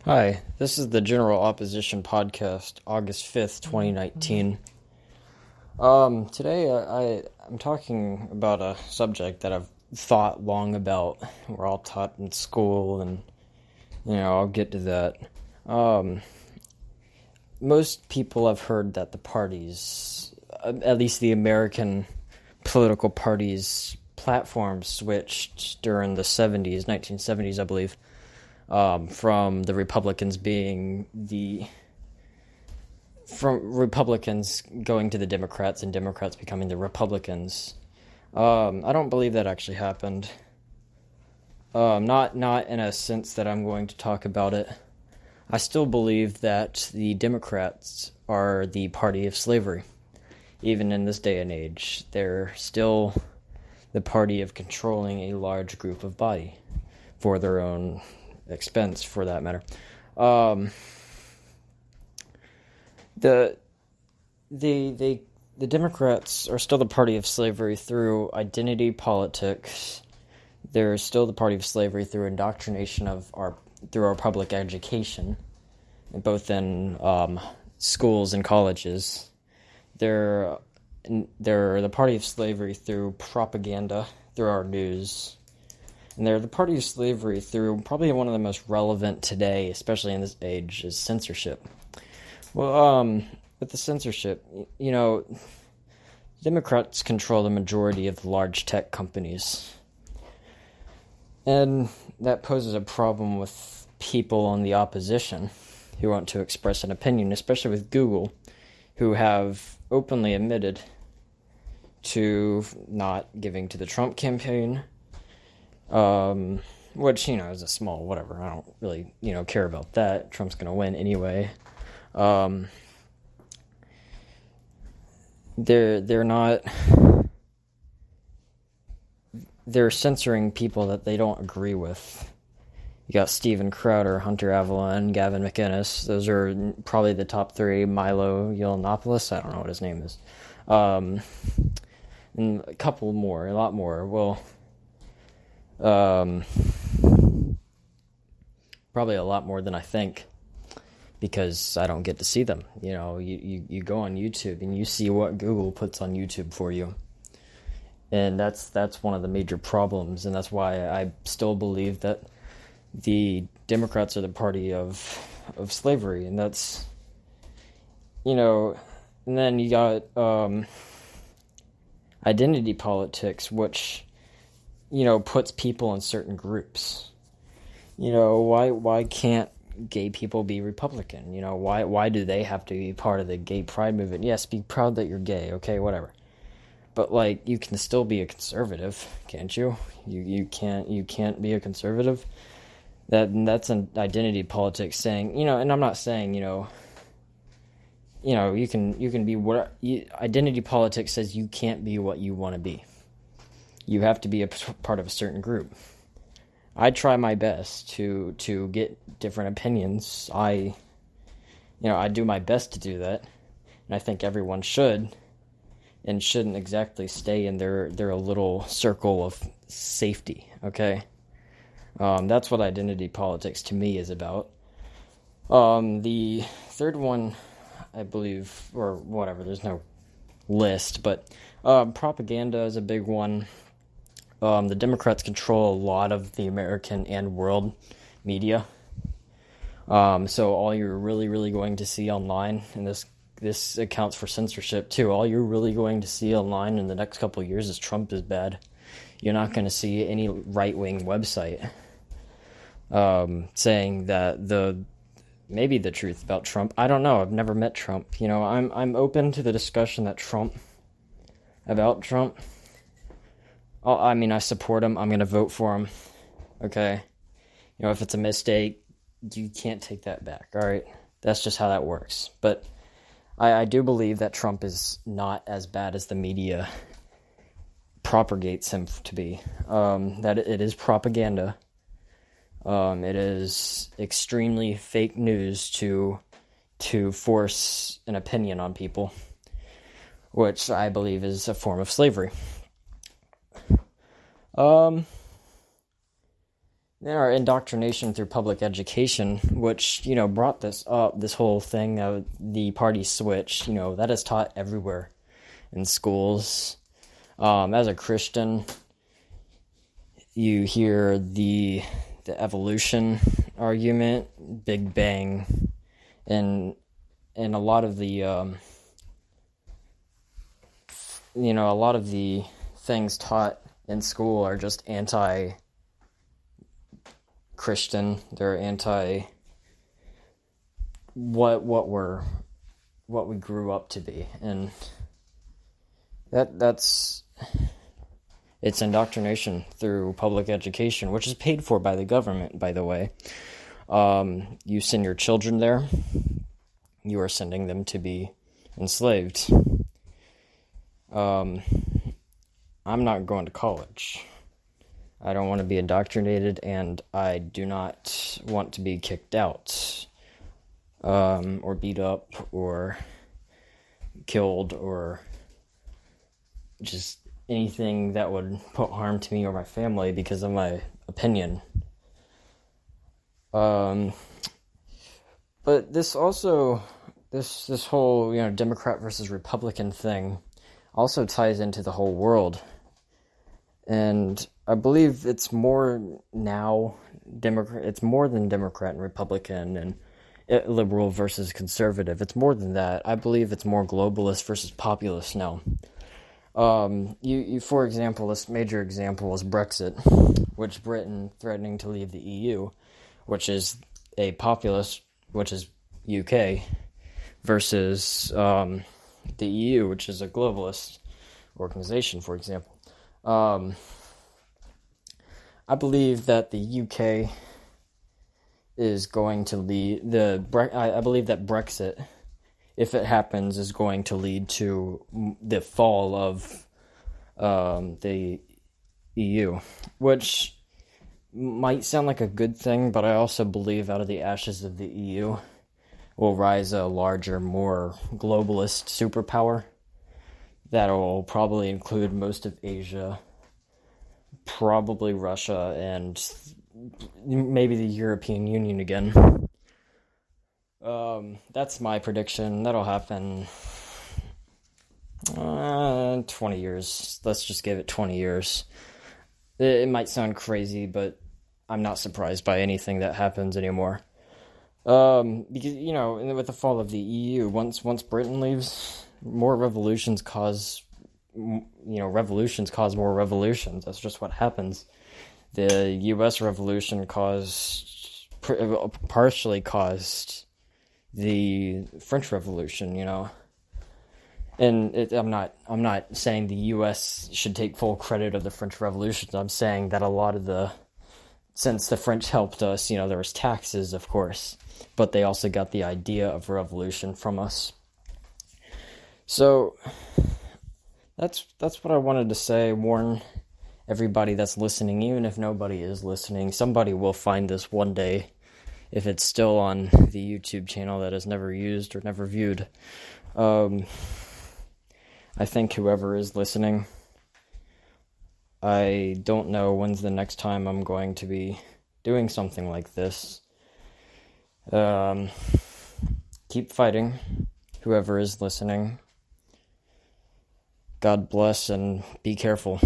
Hi, this is the General Opposition Podcast, August 5th, 2019. Today I'm talking about a subject that I've thought long about. We're all taught in school, and, I'll get to that. Most people have heard that the parties, at least the American political parties' platforms switched during the 1970s, I believe. From the Republicans from Republicans going to the Democrats and Democrats becoming the Republicans. I don't believe that actually happened. Not in a sense that I'm going to talk about it. I still believe that the Democrats are the party of slavery. Even in this day and age, they're still the party of controlling a large group of body for their own expense, for that matter. The Democrats are still the party of slavery through identity politics. They're still the party of slavery through indoctrination through our public education, both in schools and colleges. They're the party of slavery through propaganda, through our news. And they're the party of slavery through probably one of the most relevant today, especially in this age, is censorship. Well, with the censorship, Democrats control the majority of large tech companies. And that poses a problem with people on the opposition who want to express an opinion, especially with Google, who have openly admitted to not giving to the Trump campaign. Which, is a small whatever. I don't really, care about that. Trump's gonna win anyway. They're not. They're censoring people that they don't agree with. You got Steven Crowder, Hunter Avalon, Gavin McInnes. Those are probably the top three. Milo Yiannopoulos, I don't know what his name is. And a couple more, a lot more. Well, probably a lot more than I think, because I don't get to see them. You go on YouTube and you see what Google puts on YouTube for you. And that's one of the major problems, and that's why I still believe that the Democrats are the party of slavery, and that's, and then you got identity politics, which, puts people in certain groups. Why can't gay people be Republican? Why do they have to be part of the gay pride movement? Yes, be proud that you're gay, okay, whatever. But you can still be a conservative, can't you? You can't be a conservative. That's an identity politics saying, and I'm not saying, you can be what identity politics says. You can't be what you want to be. You have to be a part of a certain group. I try my best to get different opinions. I do my best to do that, and I think everyone should, and shouldn't exactly stay in their little circle of safety. Okay, that's what identity politics to me is about. The third one, I believe, or whatever. There's no list, but propaganda is a big one. The Democrats control a lot of the American and world media. So all you're really, really going to see online, and this accounts for censorship too, all you're really going to see online in the next couple of years is Trump is bad. You're not going to see any right-wing website saying that maybe the truth about Trump. I don't know. I've never met Trump. I'm open to the discussion about Trump. I support him. I'm going to vote for him. Okay. If it's a mistake, you can't take that back. All right. That's just how that works. But I do believe that Trump is not as bad as the media propagates him to be. That it is propaganda. It is extremely fake news to force an opinion on people, which I believe is a form of slavery. Our indoctrination through public education, which, brought this up, this whole thing of the party switch, that is taught everywhere in schools. As a Christian, you hear the evolution argument, Big Bang, and a lot of the, a lot of the things taught in school are just anti-Christian. They're anti what we grew up to be, and that's it's indoctrination through public education, which is paid for by the government, by the way. You send your children there, you are sending them to be enslaved. I'm not going to college. I don't want to be indoctrinated, and I do not want to be kicked out, or beat up, or killed, or just anything that would put harm to me or my family because of my opinion. But this also, this whole, Democrat versus Republican thing also ties into the whole world. And I believe it's more now, it's more than Democrat and Republican and liberal versus conservative. It's more than that. I believe it's more globalist versus populist now. For example, this major example is Brexit, which Britain threatening to leave the EU, which is a populist, which is UK, versus the EU, which is a globalist organization, for example. I believe that the UK is going to lead I believe that Brexit, if it happens, is going to lead to the fall of the EU, which might sound like a good thing, but I also believe out of the ashes of the EU will rise a larger, more globalist superpower that will probably include most of Asia, probably Russia, and maybe the European Union again. That's my prediction. That'll happen 20 years. Let's just give it 20 years. It might sound crazy, but I'm not surprised by anything that happens anymore. Because, with the fall of the EU, once Britain leaves, more revolutions cause more revolutions. That's just what happens. The U.S. Revolution partially caused the French Revolution, and I'm not saying the U.S. should take full credit of the French Revolution. I'm saying that since the French helped us, there was taxes, of course, but they also got the idea of revolution from us. So that's what I wanted to say. Warn everybody that's listening, even if nobody is listening, somebody will find this one day. If it's still on the YouTube channel that is never used or never viewed, I think whoever is listening, I don't know when's the next time I'm going to be doing something like this. Keep fighting, whoever is listening. God bless and be careful.